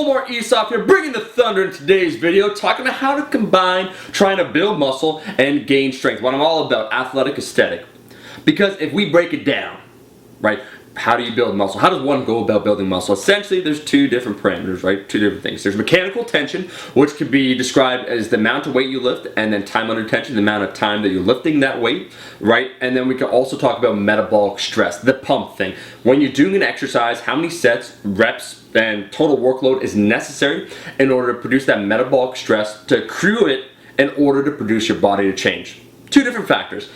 Omar Esop here, bringing the thunder in today's video, talking about how to combine trying to build muscle and gain strength. What I'm all about, athletic aesthetic. Because if we break it down, right, how do you build muscle? How does one go about building muscle? Essentially, there's two different parameters, right? Two different things. There's mechanical tension, which could be described as the amount of weight you lift, and then time under tension, the amount of time that you're lifting that weight, right? And then we can also talk about metabolic stress, the pump thing. When you're doing an exercise, how many sets, reps, and total workload is necessary in order to produce that metabolic stress, to accrue it in order to produce your body to change. Two different factors.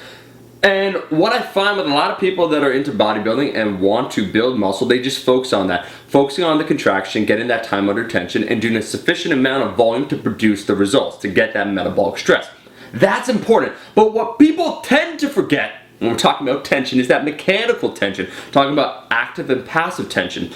And what I find with a lot of people that are into bodybuilding and want to build muscle, they just focus on that. Focusing on the contraction, getting that time under tension, and doing a sufficient amount of volume to produce the results, to get that metabolic stress. That's important. But what people tend to forget when we're talking about tension is that mechanical tension, talking about active and passive tension.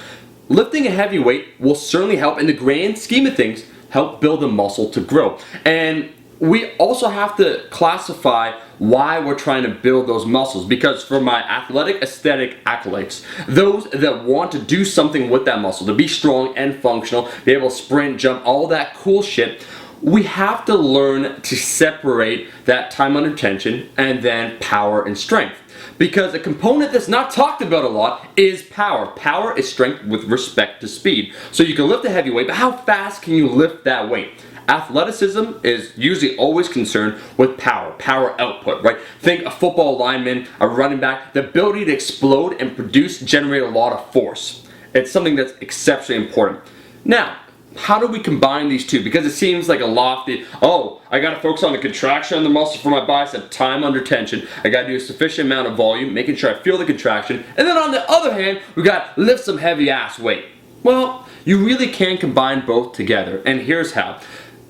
Lifting a heavy weight will certainly help, in the grand scheme of things, help build a muscle to grow. And we also have to classify why we're trying to build those muscles, because for my athletic aesthetic acolytes, those that want to do something with that muscle, to be strong and functional, be able to sprint, jump, all that cool shit, we have to learn to separate that time under tension and then power and strength. Because a component that's not talked about a lot is power. Power is strength with respect to speed. So you can lift a heavy weight, but how fast can you lift that weight? Athleticism is usually always concerned with power output, right? Think a football lineman, a running back, the ability to explode and generate a lot of force. It's something that's exceptionally important. Now, how do we combine these two? Because it seems like a lofty, oh, I gotta focus on the contraction of the muscle for my bicep, time under tension. I gotta do a sufficient amount of volume, making sure I feel the contraction. And then on the other hand, we got lift some heavy ass weight. Well, you really can combine both together, and here's how.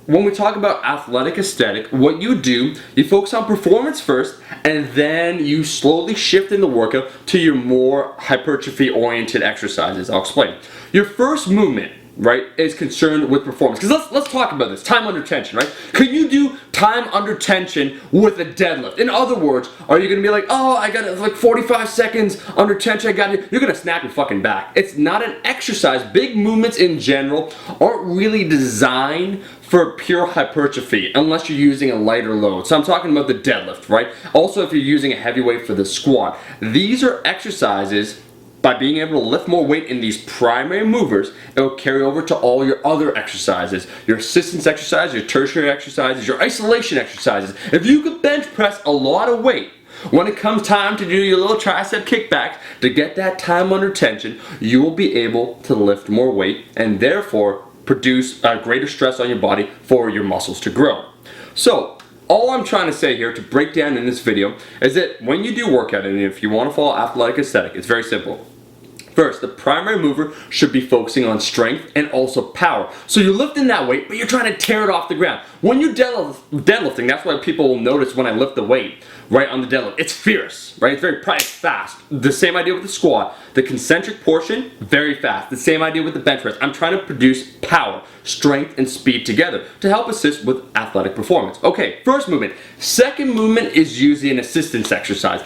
When we talk about athletic aesthetic, what you do, you focus on performance first, and then you slowly shift in the workout to your more hypertrophy-oriented exercises. I'll explain. Your first movement, right, is concerned with performance. Because let's talk about this, time under tension, right? Can you do time under tension with a deadlift? In other words, are you going to be like, oh, I got like 45 seconds under tension, you're going to snap your fucking back. It's not an exercise. Big movements in general aren't really designed for pure hypertrophy unless you're using a lighter load. So I'm talking about the deadlift, right? Also, if you're using a heavy weight for the squat. These are exercises. By being able to lift more weight in these primary movers, it will carry over to all your other exercises. Your assistance exercises, your tertiary exercises, your isolation exercises. If you could bench press a lot of weight, when it comes time to do your little tricep kickback, to get that time under tension, you will be able to lift more weight and therefore produce greater stress on your body for your muscles to grow. So, all I'm trying to say here to break down in this video is that when you do workout, and if you want to follow athletic aesthetic, it's very simple. First, the primary mover should be focusing on strength and also power. So you're lifting that weight, but you're trying to tear it off the ground. When you're deadlifting, that's why people will notice when I lift the weight, right, on the deadlift. It's fierce, right? It's very fast. The same idea with the squat. The concentric portion, very fast. The same idea with the bench press. I'm trying to produce power, strength, and speed together to help assist with athletic performance. Okay, first movement. Second movement is usually an assistance exercise,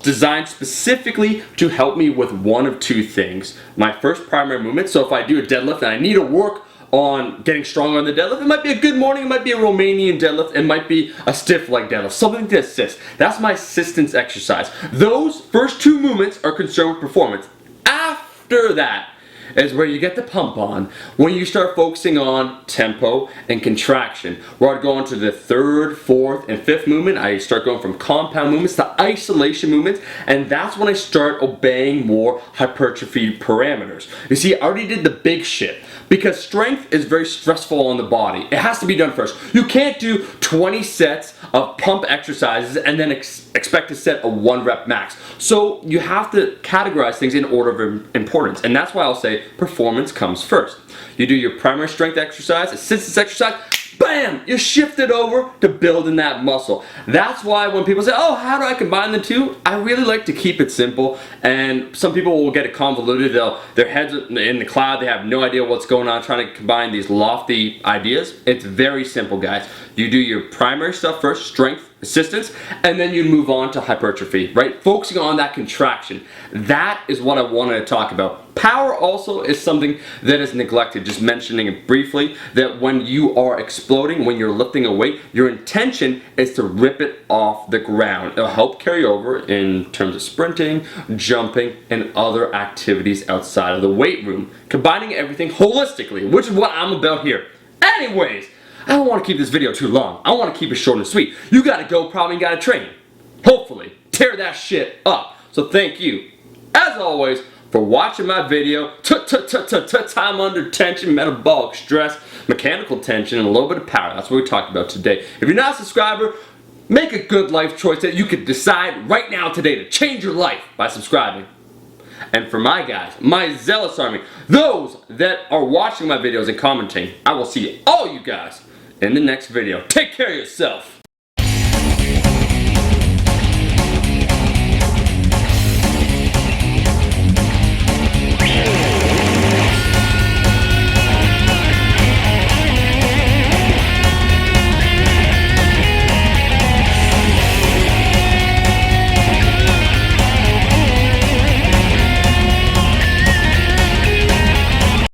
designed specifically to help me with one of two things. My first primary movement, so if I do a deadlift and I need to work on getting stronger on the deadlift, it might be a good morning, it might be a Romanian deadlift, it might be a stiff leg deadlift, something to assist. That's my assistance exercise. Those first two movements are concerned with performance. After that is where you get the pump on, when you start focusing on tempo and contraction. Where I'd go on to the third, fourth, and fifth movement, I start going from compound movements to isolation movements, and that's when I start obeying more hypertrophy parameters. You see, I already did the big shit, because strength is very stressful on the body. It has to be done first. You can't do 20 sets of pump exercises and then expect to set a 1 rep max. So you have to categorize things in order of importance, and that's why I'll say performance comes first. You do your primary strength exercise, assistance exercise, bam, you shift it over to building that muscle. That's why when people say, oh, how do I combine the two? I really like to keep it simple, and some people will get it convoluted. Their heads in the cloud, they have no idea what's going on trying to combine these lofty ideas. It's very simple, guys. You do your primary stuff first, strength, resistance, and then you move on to hypertrophy, right? Focusing on that contraction. That is what I wanted to talk about. Power also is something that is neglected. Just mentioning it briefly, that when you are exploding, when you're lifting a weight, your intention is to rip it off the ground. It'll help carry over in terms of sprinting, jumping, and other activities outside of the weight room. Combining everything holistically, which is what I'm about here. Anyways, I don't want to keep this video too long. I want to keep it short and sweet. You gotta go, probably gotta train. Hopefully, tear that shit up. So thank you, as always, for watching my video. Time under tension, metabolic stress, mechanical tension, and a little bit of power. That's what we talked about today. If you're not a subscriber, make a good life choice that you could decide right now today to change your life by subscribing. And for my guys, my zealous army, those that are watching my videos and commenting, I will see all you guys in the next video. Take care of yourself.